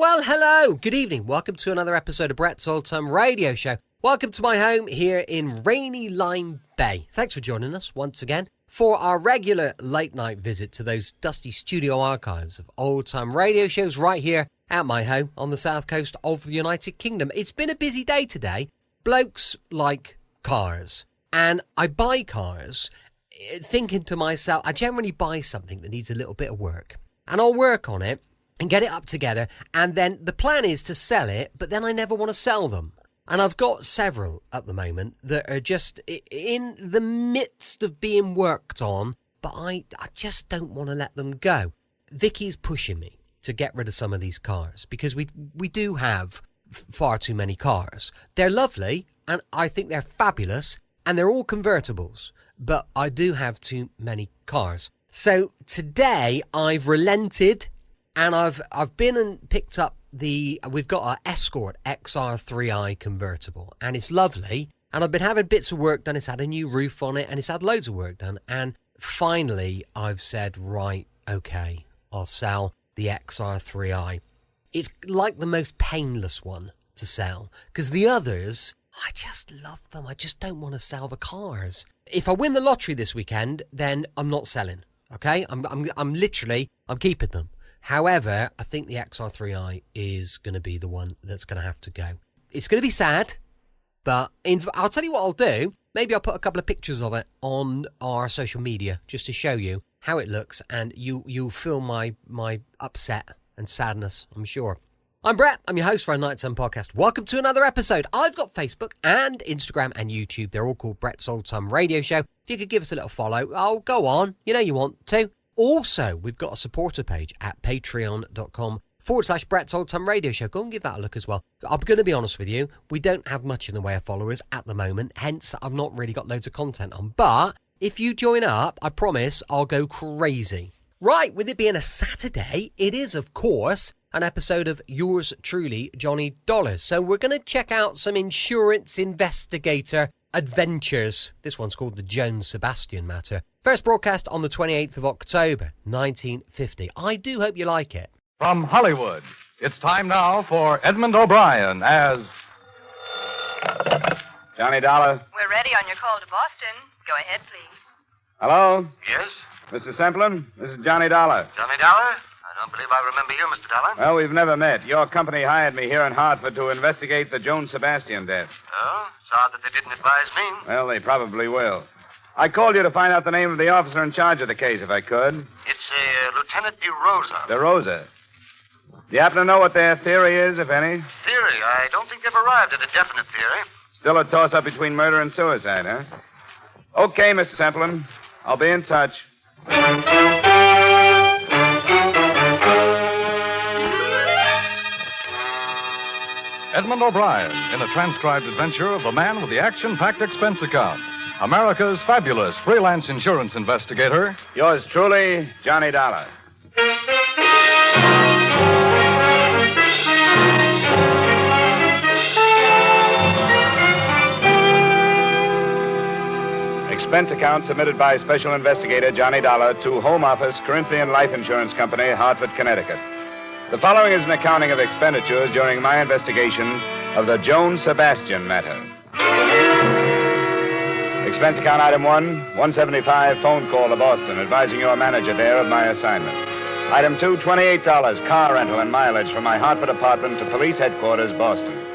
Well, hello, good evening. Welcome to another episode of Brett's Old Time Radio Show. Welcome to my home here in rainy Lyme Bay. Thanks for joining us once again for our regular late night visit to those dusty studio archives of old time radio shows right here at my home on the south coast of the United Kingdom. It's been a busy day today. Blokes like cars, and I buy cars thinking to myself, I generally buy something that needs a little bit of work, and I'll work on it and get it up together, and then the plan is to sell it, but then I never want to sell them. And I've got several at the moment that are just in the midst of being worked on, but I just don't want to let them go. Vicky's pushing me to get rid of some of these cars because we do have far too many cars. They're lovely, and I think they're fabulous, and they're all convertibles, but I do have too many cars. So today I've relented, and I've been and picked up we've got our Escort XR3i convertible, and it's lovely, and I've been having bits of work done. It's had a new roof on it, and it's had loads of work done, and finally I've said, right, okay, I'll sell the XR3i. It's like the most painless one to sell, because the others, I just love them. I just don't want to sell the cars. If I win the lottery this weekend, then I'm not selling, okay? I'm literally keeping them. However, I think the XR3i is going to be the one that's going to have to go. It's going to be sad, but I'll tell you what I'll do. Maybe I'll put a couple of pictures of it on our social media just to show you how it looks, and you'll feel my upset and sadness, I'm sure. I'm Brett. I'm your host for our Nighttime podcast. Welcome to another episode. I've got Facebook and Instagram and YouTube. They're all called Brett's Old Time Radio Show. If you could give us a little follow, oh, go on. You know you want to. Also, we've got a supporter page at patreon.com/Brett's Old Time Radio Show. Go and give that a look as well. I'm going to be honest with you. We don't have much in the way of followers at the moment. Hence, I've not really got loads of content on. But if you join up, I promise I'll go crazy. Right, with it being a Saturday, it is, of course, an episode of yours truly, Johnny Dollars. So we're going to check out some insurance investigator adventures. This one's called the Joan Sebastian matter. First broadcast on the 28th of October, 1950. I do hope you like it. From Hollywood, it's time now for Edmund O'Brien as... Johnny Dollar. We're ready on your call to Boston. Go ahead, please. Hello? Yes? Mr. Semplin, this is Johnny Dollar. Johnny Dollar? I don't believe I remember you, Mr. Dollar. Well, we've never met. Your company hired me here in Hartford to investigate the Joan Sebastian death. Oh? It's odd that they didn't advise me. Well, they probably will. I called you to find out the name of the officer in charge of the case, if I could. It's Lieutenant DeRosa. DeRosa. Do you happen to know what their theory is, if any? Theory? I don't think they've arrived at a definite theory. Still a toss-up between murder and suicide, huh? Okay, Mr. Semplin. I'll be in touch. Edmund O'Brien in a transcribed adventure of the man with the action-packed expense account. America's fabulous freelance insurance investigator. Yours truly, Johnny Dollar. Expense account submitted by Special Investigator Johnny Dollar to Home Office, Corinthian Life Insurance Company, Hartford, Connecticut. The following is an accounting of expenditures during my investigation of the Joan Sebastian matter. Expense account item 1, 175 phone call to Boston, advising your manager there of my assignment. Item 2, $28 car rental and mileage from my Hartford apartment to police headquarters, Boston.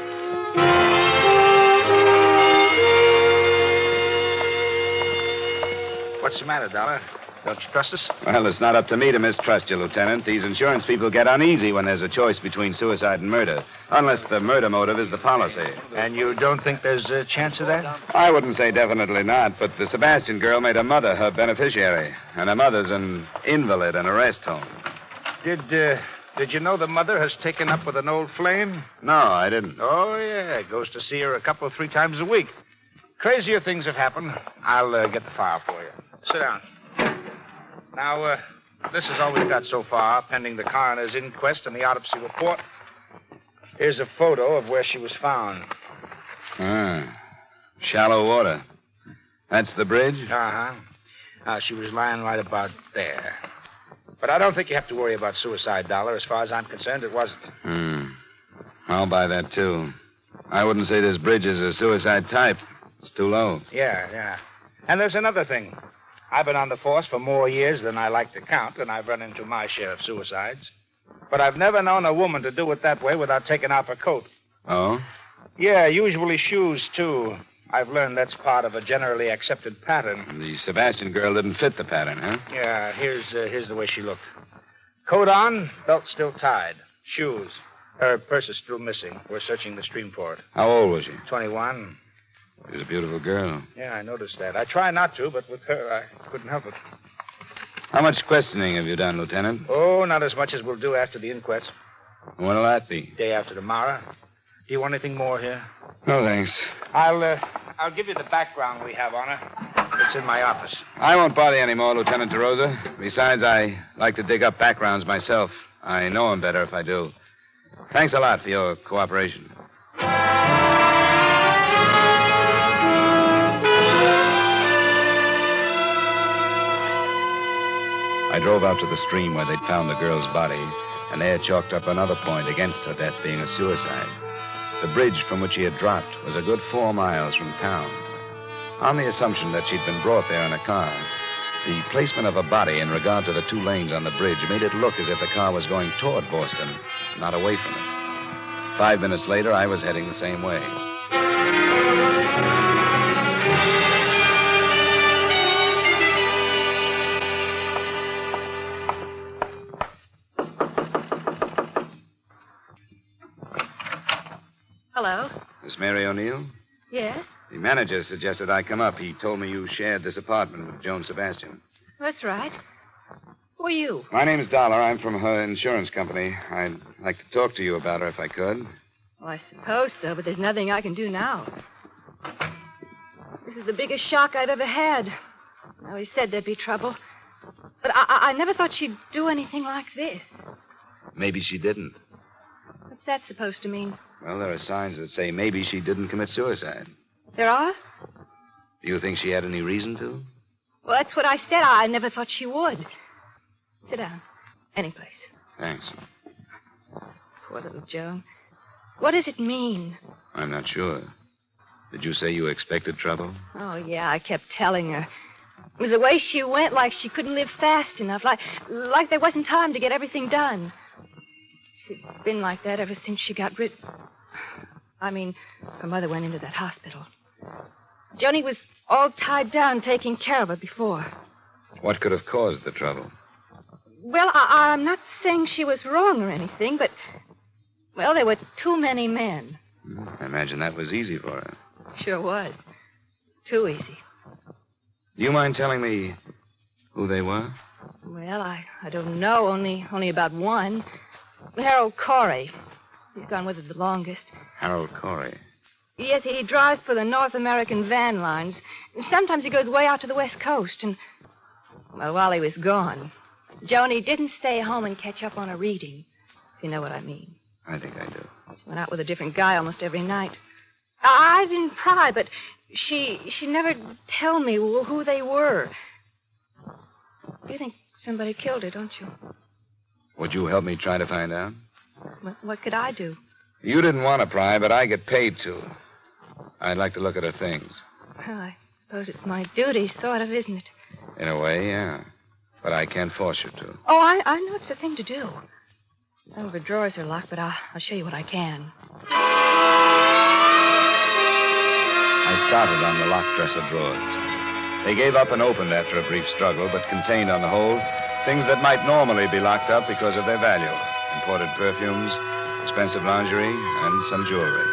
What's the matter, Dollar? Don't you trust us? Well, it's not up to me to mistrust you, Lieutenant. These insurance people get uneasy when there's a choice between suicide and murder, unless the murder motive is the policy. And you don't think there's a chance of that? I wouldn't say definitely not, but the Sebastian girl made her mother her beneficiary, and her mother's an invalid in a rest home. Did you know the mother has taken up with an old flame? No, I didn't. Oh, yeah. Goes to see her 3 times a week. Crazier things have happened. I'll get the file for you. Sit down. Now, this is all we've got so far, pending the coroner's inquest and the autopsy report. Here's a photo of where she was found. Shallow water. That's the bridge? Uh-huh. She was lying right about there. But I don't think you have to worry about suicide, Dollar. As far as I'm concerned, it wasn't. I'll buy that, too. I wouldn't say this bridge is a suicide type. It's too low. Yeah. And there's another thing. I've been on the force for more years than I like to count, and I've run into my share of suicides. But I've never known a woman to do it that way without taking off her coat. Oh? Yeah, usually shoes, too. I've learned that's part of a generally accepted pattern. The Sebastian girl didn't fit the pattern, huh? Yeah, here's the way she looked. Coat on, belt still tied. Shoes. Her purse is still missing. We're searching the stream for it. How old was she? 21. She was a beautiful girl. Yeah, I noticed that. I try not to, but with her, I couldn't help it. How much questioning have you done, Lieutenant? Oh, not as much as we'll do after the inquest. When'll that be? Day after tomorrow. Do you want anything more here? No, thanks. I'll give you the background we have on her. It's in my office. I won't bother you anymore, Lieutenant DeRosa. Besides, I like to dig up backgrounds myself. I know them better if I do. Thanks a lot for your cooperation. I drove out to the stream where they'd found the girl's body, and they had chalked up another point against her death being a suicide. The bridge from which she had dropped was a good 4 miles from town. On the assumption that she'd been brought there in a car, the placement of a body in regard to the 2 lanes on the bridge made it look as if the car was going toward Boston, not away from it. 5 minutes later, I was heading the same way. Hello? Miss Mary O'Neill? Yes? The manager suggested I come up. He told me you shared this apartment with Joan Sebastian. That's right. Who are you? My name's Dollar. I'm from her insurance company. I'd like to talk to you about her if I could. Well, I suppose so, but there's nothing I can do now. This is the biggest shock I've ever had. I always said there'd be trouble. But I never thought she'd do anything like this. Maybe she didn't. What's that supposed to mean? Well, there are signs that say maybe she didn't commit suicide. There are? Do you think she had any reason to? Well, that's what I said. I never thought she would. Sit down. Any place. Thanks. Poor little Joan. What does it mean? I'm not sure. Did you say you expected trouble? Oh, yeah, I kept telling her. It was the way she went, like she couldn't live fast enough, like there wasn't time to get everything done. She'd been like that ever since she got rid... I mean, her mother went into that hospital. Johnny was all tied down taking care of her before. What could have caused the trouble? Well, I'm not saying she was wrong or anything, but... Well, there were too many men. I imagine that was easy for her. Sure was. Too easy. Do you mind telling me who they were? Well, I don't know. Only about one. Harold Corey. He's gone with her the longest. Harold Corey. Yes, he drives for the North American van lines. Sometimes he goes way out to the West Coast. And, well, while he was gone, Joni didn't stay home and catch up on her reading, if you know what I mean. I think I do. She went out with a different guy almost every night. I didn't pry, but she never tell me who they were. You think somebody killed her, don't you? Would you help me try to find out? What could I do? You didn't want to pry, but I get paid to. I'd like to look at her things. Well, I suppose it's my duty, sort of, isn't it? In a way, yeah. But I can't force you to. Oh, I know it's the thing to do. Some of her drawers are locked, but I'll show you what I can. I started on the locked dresser drawers. They gave up and opened after a brief struggle, but contained on the whole things that might normally be locked up because of their value. Imported perfumes, expensive lingerie, and some jewelry.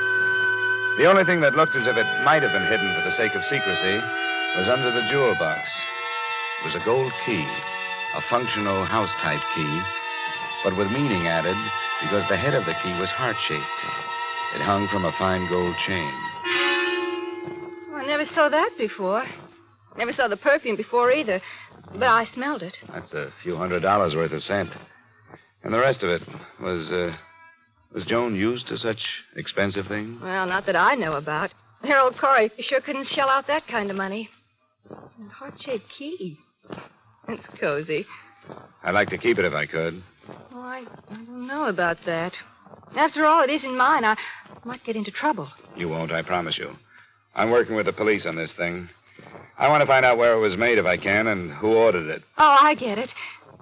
The only thing that looked as if it might have been hidden for the sake of secrecy was under the jewel box. It was a gold key, a functional house-type key, but with meaning added because the head of the key was heart-shaped. It hung from a fine gold chain. Well, I never saw that before. Never saw the perfume before either, but I smelled it. That's a few $100s worth of scent. And the rest of it was Joan used to such expensive things? Well, not that I know about. Harold Corey sure couldn't shell out that kind of money. That heart-shaped key. It's cozy. I'd like to keep it if I could. Oh, I don't know about that. After all, it isn't mine. I might get into trouble. You won't, I promise you. I'm working with the police on this thing. I want to find out where it was made if I can and who ordered it. Oh, I get it.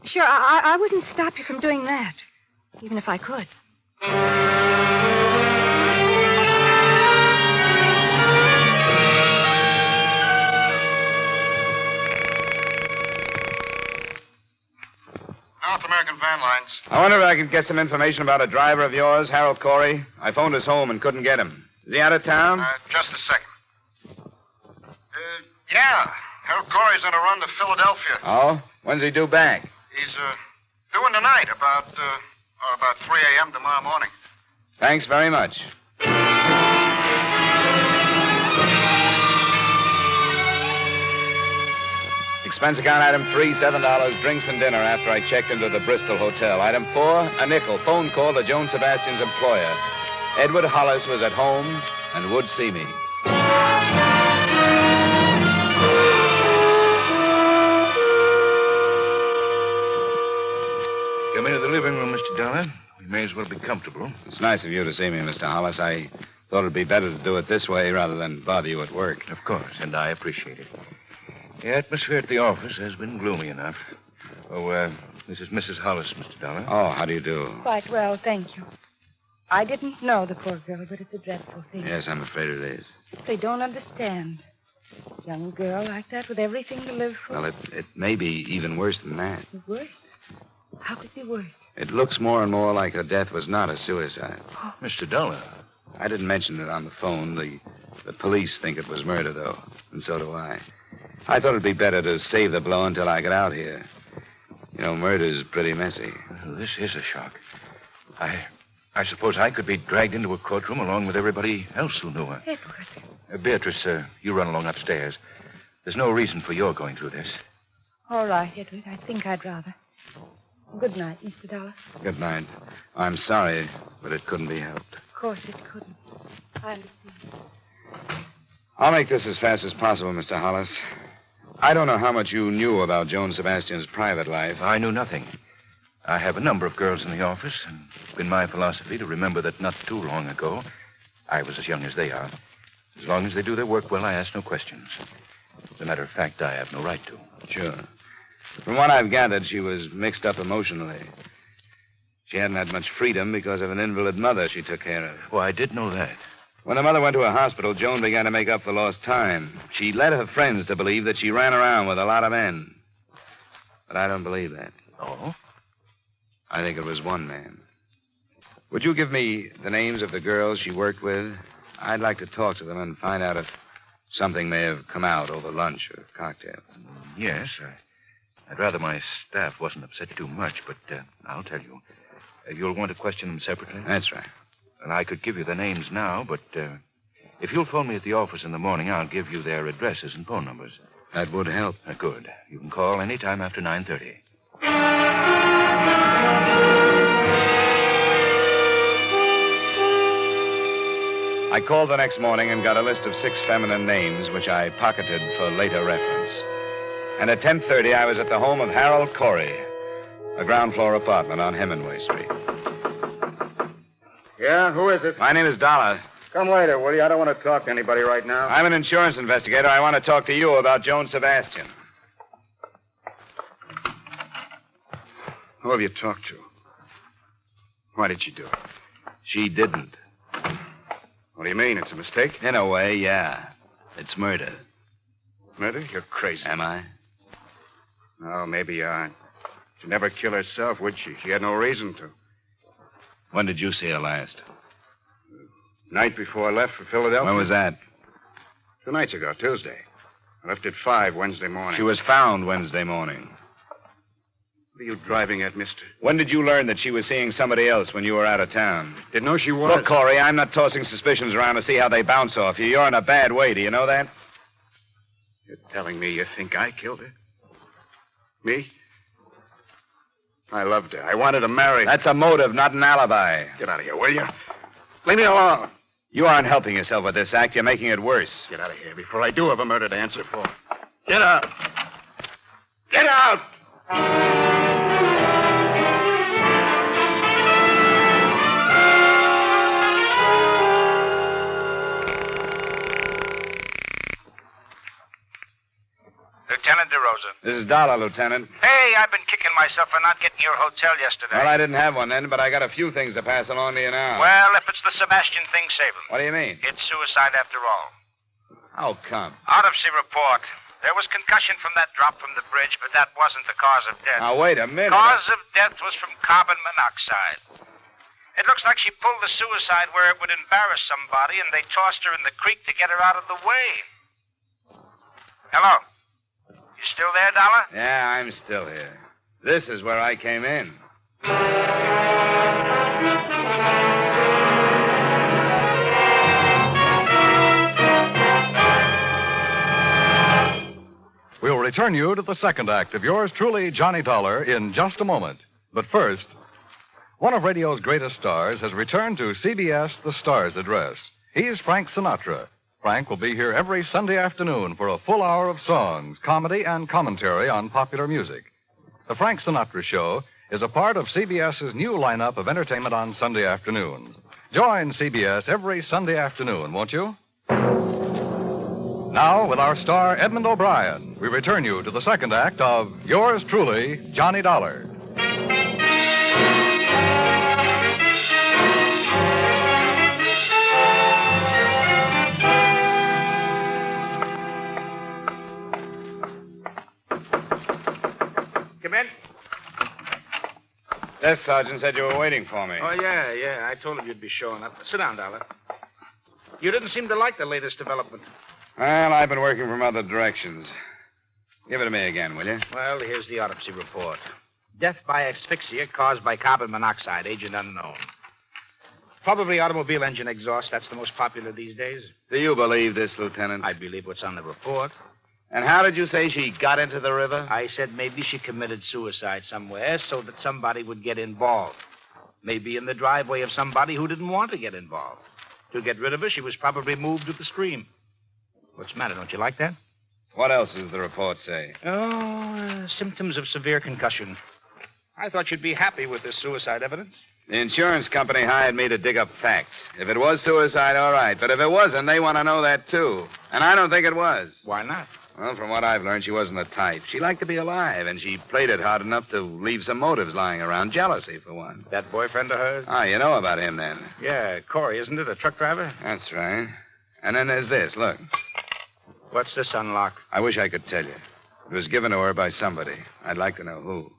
Sure, I wouldn't stop you from doing that, even if I could. North American Van Lines. I wonder if I could get some information about a driver of yours, Harold Corey. I phoned his home and couldn't get him. Is he out of town? Just a second. Yeah. Harold Corey's on a run to Philadelphia. Oh? When's he due back? He's doing tonight, about 3 a.m. tomorrow morning. Thanks very much. Expense account item 3, $7, drinks and dinner after I checked into the Bristol Hotel. Item 4, a nickel, phone call to Joan Sebastian's employer. Edward Hollis was at home and would see me. Come into the living room, Mr. Dollar. We may as well be comfortable. It's nice of you to see me, Mr. Hollis. I thought it'd be better to do it this way rather than bother you at work. Of course, and I appreciate it. The atmosphere at the office has been gloomy enough. Oh, this is Mrs. Hollis, Mr. Dollar. Oh, how do you do? Quite well, thank you. I didn't know the poor girl, but it's a dreadful thing. Yes, I'm afraid it is. They don't understand. A young girl like that with everything to live for. Well, it may be even worse than that. Worse? How could it be worse? It looks more and more like her death was not a suicide. Oh, Mr. Dollar. I didn't mention it on the phone. The police think it was murder, though, and so do I. I thought it'd be better to save the blow until I get out here. You know, murder's pretty messy. Well, this is a shock. I suppose I could be dragged into a courtroom along with everybody else who knew her. Edward. Beatrice, you run along upstairs. There's no reason for your going through this. All right, Edward. I think I'd rather. Good night, Mr. Dollar. Good night. I'm sorry, but it couldn't be helped. Of course it couldn't. I understand. I'll make this as fast as possible, Mr. Hollis. I don't know how much you knew about Joan Sebastian's private life. I knew nothing. I have a number of girls in the office, and it's been my philosophy to remember that not too long ago, I was as young as they are. As long as they do their work well, I ask no questions. As a matter of fact, I have no right to. Sure. From what I've gathered, she was mixed up emotionally. She hadn't had much freedom because of an invalid mother she took care of. Oh, I did know that. When her mother went to a hospital, Joan began to make up for lost time. She led her friends to believe that she ran around with a lot of men. But I don't believe that. Oh? I think it was one man. Would you give me the names of the girls she worked with? I'd like to talk to them and find out if something may have come out over lunch or cocktail. Yes, I'd rather my staff wasn't upset too much, but I'll tell you. You'll want to question them separately? That's right. And I could give you the names now, but if you'll phone me at the office in the morning, I'll give you their addresses and phone numbers. That would help. Good. You can call any time after 9:30. I called the next morning and got a list of 6 feminine names, which I pocketed for later reference. And at 10:30, I was at the home of Harold Corey, a ground-floor apartment on Hemingway Street. Yeah, who is it? My name is Dollar. Come later, will you? I don't want to talk to anybody right now. I'm an insurance investigator. I want to talk to you about Joan Sebastian. Who have you talked to? Why did she do it? She didn't. What do you mean? It's a mistake? In a way, yeah. It's murder. Murder? You're crazy. Am I? Oh, maybe you aren't. She'd never kill herself, would she? She had no reason to. When did you see her last? Night before I left for Philadelphia. When was that? 2 nights ago, Tuesday. I left at 5 Wednesday morning. She was found Wednesday morning. What are you driving at, mister? When did you learn that she was seeing somebody else when you were out of town? Didn't know she was. Look, Corey, I'm not tossing suspicions around to see how they bounce off you. You're in a bad way. Do you know that? You're telling me you think I killed her? Me? I loved her. I wanted to marry her. That's a motive, not an alibi. Get out of here, will you? Leave me alone. You aren't helping yourself with this act. You're making it worse. Get out of here before I do have a murder to answer for. Get out. Get out! DeRosa. This is Dollar, Lieutenant. Hey, I've been kicking myself for not getting your hotel yesterday. Well, I didn't have one then, but I got a few things to pass along to you now. Well, if it's the Sebastian thing, save him. What do you mean? It's suicide after all. How come? Autopsy report. There was concussion from that drop from the bridge, but that wasn't the cause of death. Now, wait a minute. Cause of death was from carbon monoxide. It looks like she pulled the suicide where it would embarrass somebody, and they tossed her in the creek to get her out of the way. Hello? You still there, Dollar? Yeah, I'm still here. This is where I came in. We'll return you to the second act of yours truly, Johnny Dollar, in just a moment. But first, one of radio's greatest stars has returned to CBS The Stars Address. He's Frank Sinatra. Frank will be here every Sunday afternoon for a full hour of songs, comedy, and commentary on popular music. The Frank Sinatra Show is a part of CBS's new lineup of entertainment on Sunday afternoons. Join CBS every Sunday afternoon, won't you? Now, with our star, Edmund O'Brien, we return you to the second act of yours truly, Johnny Dollar. Come in. Desk sergeant said you were waiting for me. Oh, yeah. I told him you'd be showing up. Sit down, Dollar. You didn't seem to like the latest development. Well, I've been working from other directions. Give it to me again, will you? Well, here's the autopsy report. Death by asphyxia caused by carbon monoxide, agent unknown. Probably automobile engine exhaust. That's the most popular these days. Do you believe this, Lieutenant? I believe what's on the report. And how did you say she got into the river? I said maybe she committed suicide somewhere so that somebody would get involved. Maybe in the driveway of somebody who didn't want to get involved. To get rid of her, she was probably moved to the stream. What's the matter? Don't you like that? What else does the report say? Symptoms of severe concussion. I thought you'd be happy with this suicide evidence. The insurance company hired me to dig up facts. If it was suicide, all right. But if it wasn't, they want to know that, too. And I don't think it was. Why not? Well, from what I've learned, she wasn't the type. She liked to be alive, and she played it hard enough to leave some motives lying around. Jealousy, for one. That boyfriend of hers? Ah, you know about him, then. Yeah, Corey, isn't it? A truck driver? That's right. And then there's this. Look. What's this unlock? I wish I could tell you. It was given to her by somebody. I'd like to know who.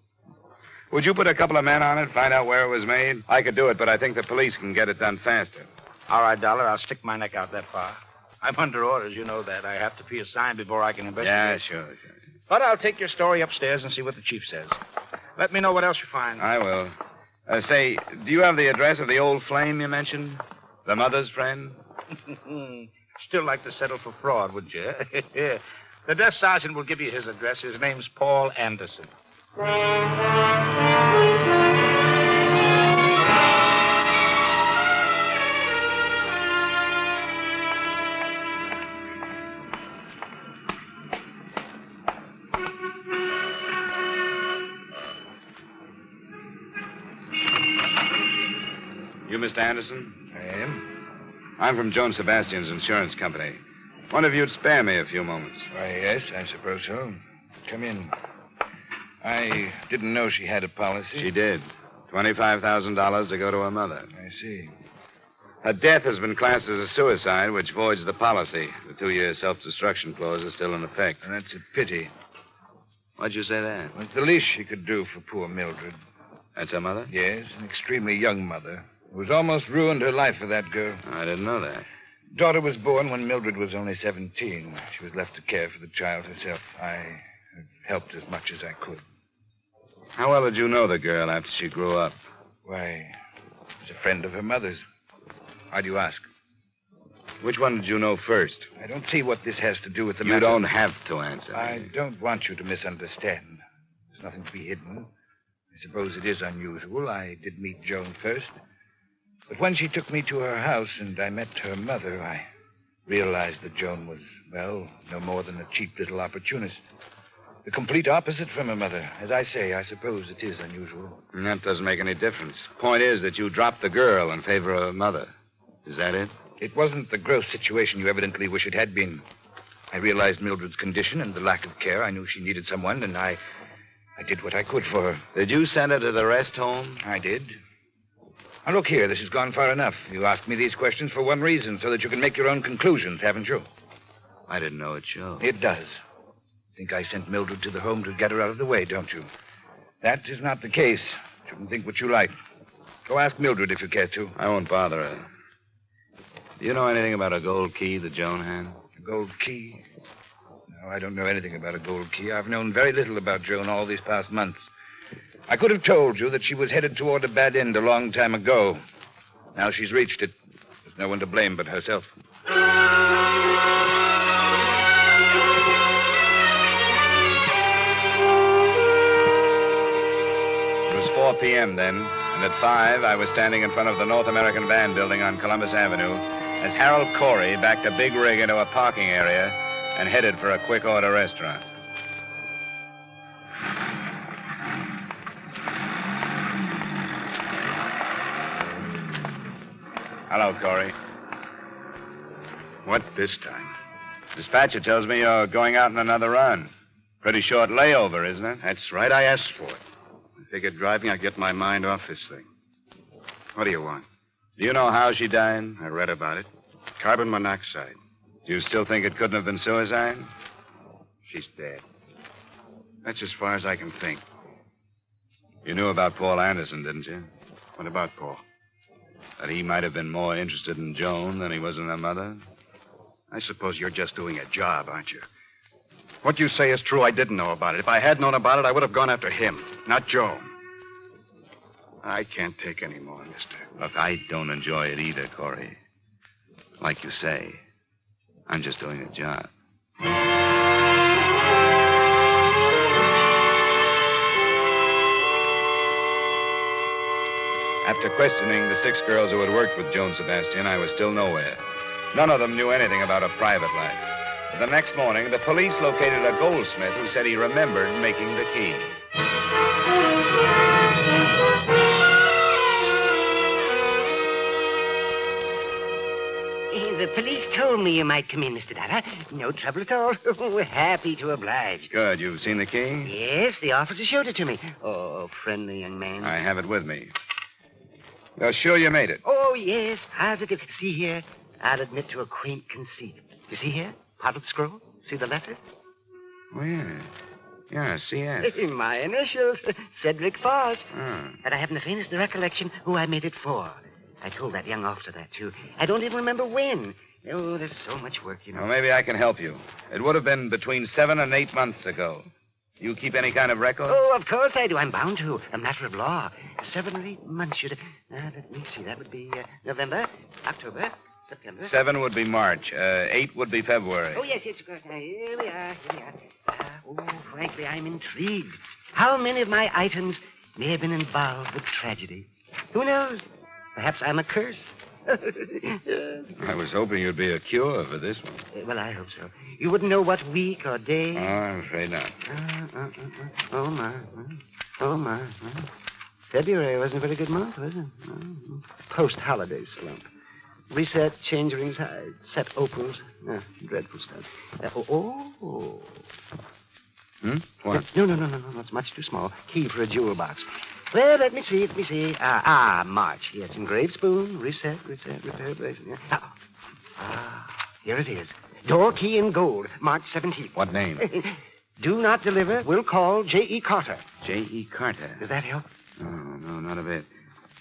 Would you put a couple of men on it, find out where it was made? I could do it, but I think the police can get it done faster. All right, Dollar. I'll stick my neck out that far. I'm under orders, you know that. I have to be assigned before I can investigate. Yeah, sure. But I'll take your story upstairs and see what the chief says. Let me know what else you find. I will. Say, do you have the address of the old flame you mentioned? The mother's friend? Still like to settle for fraud, would you? The desk sergeant will give you his address. His name's Paul Anderson. You Mr. Anderson? I am. I'm from Joan Sebastian's insurance company. Wonder if you'd spare me a few moments. Why, yes, I suppose so. Come in. I didn't know she had a policy. She did. $25,000 to go to her mother. I see. Her death has been classed as a suicide, which voids the policy. The 2-year self-destruction clause is still in effect. And that's a pity. Why'd you say that? Well, it's the least she could do for poor Mildred. That's her mother? Yes, an extremely young mother. Who was almost ruined her life for that girl. I didn't know that. Daughter was born when Mildred was only 17. She was left to care for the child herself. I have helped as much as I could. How well did you know the girl after she grew up? Why, she was a friend of her mother's. Why do you ask? Which one did you know first? I don't see what this has to do with the You matter. don't have to answer. I don't want you to misunderstand. There's nothing to be hidden. I suppose it is unusual. I did meet Joan first. But when she took me to her house and I met her mother, I realized that Joan was, well, no more than a cheap little opportunist. The complete opposite from her mother. As I say, I suppose it is unusual. And that doesn't make any difference. Point is that you dropped the girl in favor of her mother. Is that it? It wasn't the gross situation you evidently wish it had been. I realized Mildred's condition and the lack of care. I knew she needed someone, and I did what I could for her. Did you send her to the rest home? I did. Now, look here, this has gone far enough. You asked me these questions for one reason, so that you can make your own conclusions, haven't you? I didn't know it showed. It does. Think I sent Mildred to the home to get her out of the way, don't you? That is not the case. You can think what you like. Go ask Mildred if you care to. I won't bother her. Do you know anything about a gold key that Joan had? A gold key? No, I don't know anything about a gold key. I've known very little about Joan all these past months. I could have told you that she was headed toward a bad end a long time ago. Now she's reached it. There's no one to blame but herself. It was 4 p.m. then, and at 5, I was standing in front of the North American Band building on Columbus Avenue as Harold Corey backed a big rig into a parking area and headed for a quick-order restaurant. Hello, Corey. What this time? Dispatcher tells me you're going out on another run. Pretty short layover, isn't it? That's right. I asked for it. I figured driving, I'd get my mind off this thing. What do you want? Do you know how she died? I read about it. Carbon monoxide. Do you still think it couldn't have been suicide? She's dead. That's as far as I can think. You knew about Paul Anderson, didn't you? What about Paul? That he might have been more interested in Joan than he was in her mother? I suppose you're just doing a job, aren't you? What you say is true. I didn't know about it. If I had known about it, I would have gone after him, not Joan. I can't take any more, mister. Look, I don't enjoy it either, Corey. Like you say, I'm just doing a job. After questioning the 6 girls who had worked with Joan Sebastian, I was still nowhere. None of them knew anything about her private life. But the next morning, the police located a goldsmith who said he remembered making the key. The police told me you might come in, Mr. Dada. No trouble at all. We're happy to oblige. Good. You've seen the key? Yes, the officer showed it to me. Oh, friendly young man. I have it with me. You're sure you made it? Oh, yes, positive. See here, I'll admit to a quaint conceit. You see here? Potted scroll? See the letters? Oh, yeah. Yeah, C.S. My initials, Cedric Foss. Oh. And I haven't the faintest recollection who I made it for. I told that young officer that, too. I don't even remember when. Oh, there's so much work, you know. Well, maybe I can help you. It would have been between 7 and 8 months ago. You keep any kind of record? Oh, of course I do. I'm bound to. A matter of law. 7 or 8 months should... let me see. That would be November, October, September. 7 would be March. 8 would be February. Oh, yes. Here we are. Frankly, I'm intrigued. How many of my items may have been involved with tragedy? Who knows? Perhaps I'm a curse. I was hoping you'd be a cure for this one. Well, I hope so. You wouldn't know what week or day? Oh, I'm afraid not. Oh, my. February wasn't a very good month, was it? Post-holiday slump. Reset, change rings, set opals. Dreadful stuff. What? No. That's much too small. Key for a jewel box. Well, let me see. March. Yes, engraved spoon, reset, repair, bracelet. Yeah. Here it is. Door key in gold, March 17th. What name? Do not deliver. Will call J.E. Carter. J.E. Carter. Does that help? No, not a bit.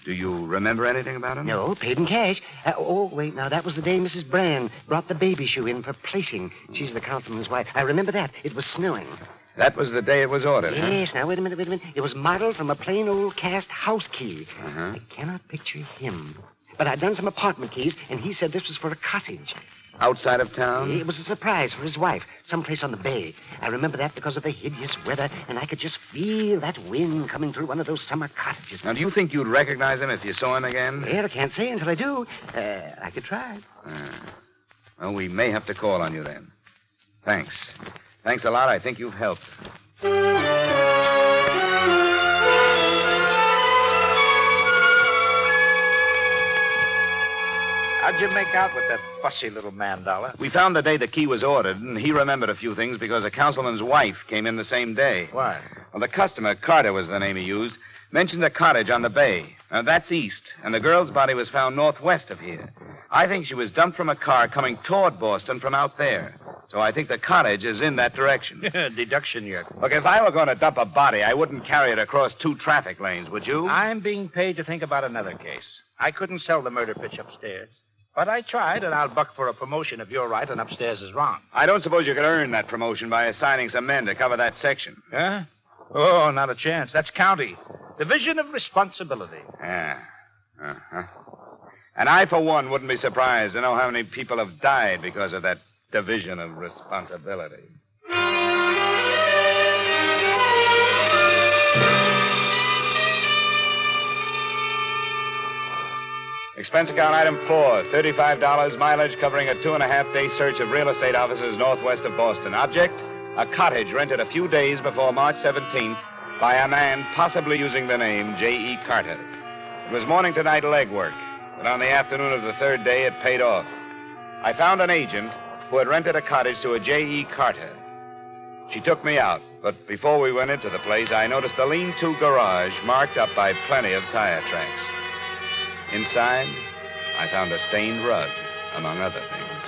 Do you remember anything about him? No, paid in cash. Wait, now, that was the day Mrs. Brand brought the baby shoe in for placing. She's the councilman's wife. I remember that. It was snowing. That was the day it was ordered, huh? Yes, now, wait a minute. It was modeled from a plain old cast house key. Uh-huh. I cannot picture him. But I'd done some apartment keys, and he said this was for a cottage. Outside of town? It was a surprise for his wife, someplace on the bay. I remember that because of the hideous weather, and I could just feel that wind coming through one of those summer cottages. Now, do you think you'd recognize him if you saw him again? Well, I can't say until I do. I could try. Well, we may have to call on you then. Thanks. Thanks a lot. I think you've helped. How'd you make out with that fussy little man, Dollar? We found the day the key was ordered, and he remembered a few things because a councilman's wife came in the same day. Why? Well, the customer, Carter was the name he used, mentioned a cottage on the bay. That's east, and the girl's body was found northwest of here. I think she was dumped from a car coming toward Boston from out there. So I think the cottage is in that direction. Deduction yet. Look, if I were going to dump a body, I wouldn't carry it across 2 traffic lanes, would you? I'm being paid to think about another case. I couldn't sell the murder pitch upstairs. But I tried, and I'll buck for a promotion if you're right and upstairs is wrong. I don't suppose you could earn that promotion by assigning some men to cover that section. Huh? Oh, not a chance. That's county. Division of responsibility. Yeah. Uh-huh. And I, for one, wouldn't be surprised to know how many people have died because of that division of responsibility. Expense account item 4, $35, mileage covering a 2.5-day search of real estate offices northwest of Boston. Object, a cottage rented a few days before March 17th by a man possibly using the name J.E. Carter. It was morning to night legwork, but on the afternoon of the 3rd day, it paid off. I found an agent who had rented a cottage to a J.E. Carter. She took me out, but before we went into the place, I noticed a lean-to garage marked up by plenty of tire tracks. Inside, I found a stained rug, among other things.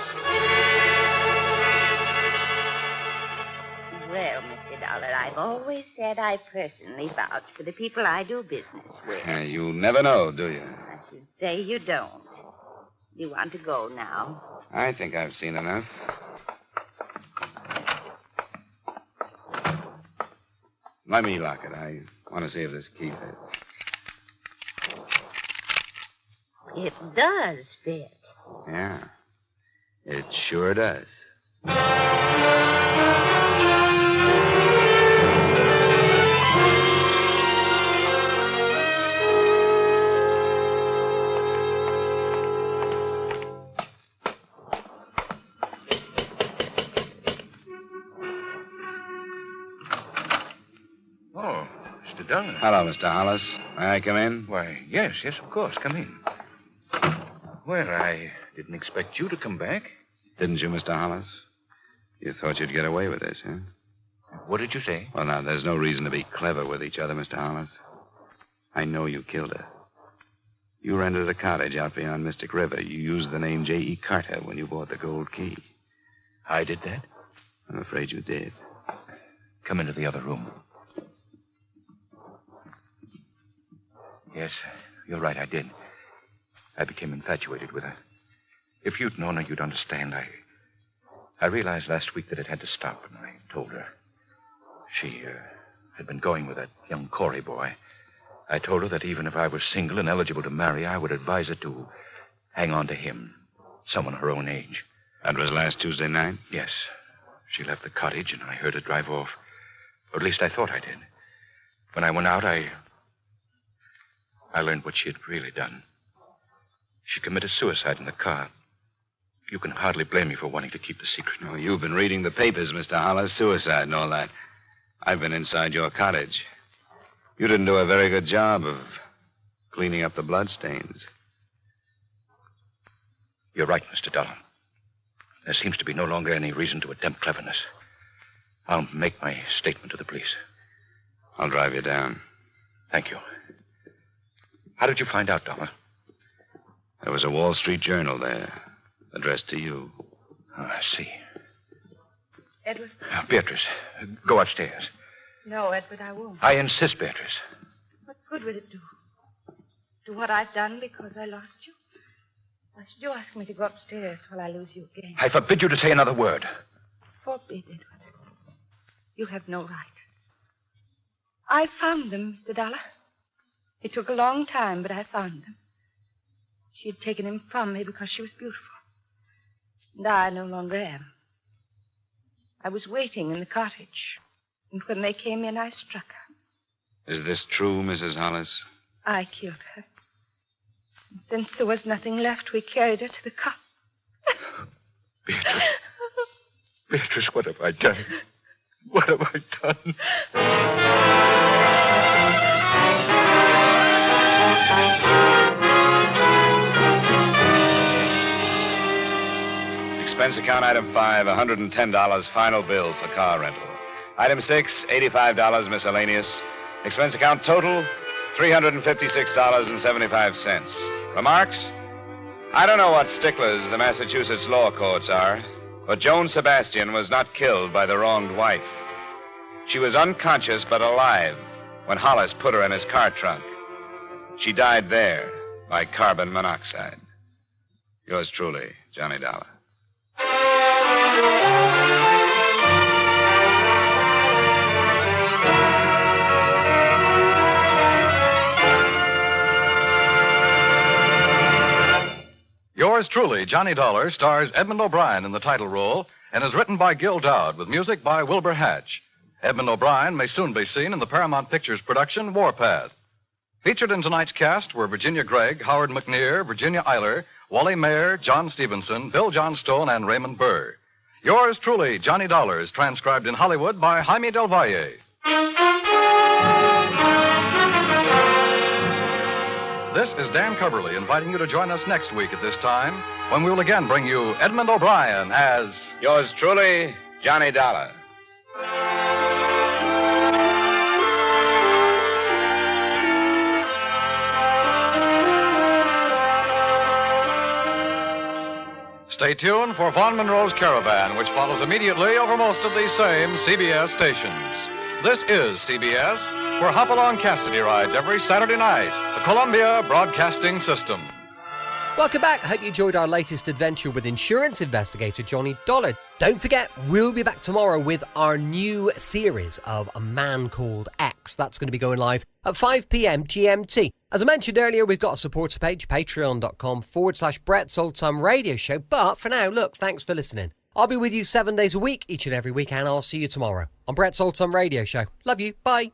Well, Mr. Dollar, I've always said I personally vouch for the people I do business with. You never know, do you? I should say you don't. You want to go now? I think I've seen enough. Let me lock it. I want to see if this key fits. It does fit. Yeah, it sure does. Oh, Mr. Dollar. Hello, Mr. Hollis. May I come in? Why, yes, of course. Come in. Well, I didn't expect you to come back. Didn't you, Mr. Hollis? You thought you'd get away with this, huh? What did you say? Well, now, there's no reason to be clever with each other, Mr. Hollis. I know you killed her. You rented a cottage out beyond Mystic River. You used the name J.E. Carter when you bought the gold key. I did that? I'm afraid you did. Come into the other room. Yes, you're right, I did. I became infatuated with her. If you'd known her, you'd understand. I realized last week that it had to stop, and I told her. She had been going with that young Corey boy. I told her that even if I was single and eligible to marry, I would advise her to hang on to him, someone her own age. That was last Tuesday night? Yes. She left the cottage, and I heard her drive off. Or at least I thought I did. When I went out, I learned what she had really done. She committed suicide in the car. You can hardly blame me for wanting to keep the secret. Oh, you've been reading the papers, Mr. Hollis, suicide and all that. I've been inside your cottage. You didn't do a very good job of cleaning up the bloodstains. You're right, Mr. Dollar. There seems to be no longer any reason to attempt cleverness. I'll make my statement to the police. I'll drive you down. Thank you. How did you find out, Dollar? There was a Wall Street Journal there, addressed to you. Oh, I see. Edward? Beatrice, go upstairs. No, Edward, I won't. I insist, Beatrice. What good would it do? Do what I've done because I lost you? Why should you ask me to go upstairs while I lose you again? I forbid you to say another word. Forbid, Edward. You have no right. I found them, Mr. Dollar. It took a long time, but I found them. She had taken him from me because she was beautiful. And I no longer am. I was waiting in the cottage. And when they came in, I struck her. Is this true, Mrs. Hollis? I killed her. And since there was nothing left, we carried her to the cop. Beatrice. Beatrice, what have I done? What have I done? expense account item 5, $110 final bill for car rental. Item 6, $85 miscellaneous. Expense account total, $356.75. Remarks? I don't know what sticklers the Massachusetts law courts are, but Joan Sebastian was not killed by the wronged wife. She was unconscious but alive when Hollis put her in his car trunk. She died there by carbon monoxide. Yours truly, Johnny Dollar. Yours truly, Johnny Dollar, stars Edmund O'Brien in the title role and is written by Gil Dowd with music by Wilbur Hatch. Edmund O'Brien may soon be seen in the Paramount Pictures production Warpath. Featured in tonight's cast were Virginia Gregg, Howard McNear, Virginia Eiler, Wally Mayer, John Stevenson, Bill Johnstone, and Raymond Burr. Yours truly, Johnny Dollar, is transcribed in Hollywood by Jaime Del Valle. This is Dan Coverly inviting you to join us next week at this time when we will again bring you Edmund O'Brien as... Yours truly, Johnny Dollar. Stay tuned for Vaughn Monroe's Caravan, which follows immediately over most of these same CBS stations. This is CBS, where Hopalong Cassidy rides every Saturday night, the Columbia Broadcasting System. Welcome back. Hope you enjoyed our latest adventure with insurance investigator Johnny Dollar. Don't forget, we'll be back tomorrow with our new series of A Man Called X. That's going to be going live at 5 p.m. GMT. As I mentioned earlier, we've got a supporter page, patreon.com/Brett's Old Time Radio Show. But for now, look, thanks for listening. I'll be with you 7 days a week, each and every week, and I'll see you tomorrow on Brett's Old Time Radio Show. Love you. Bye.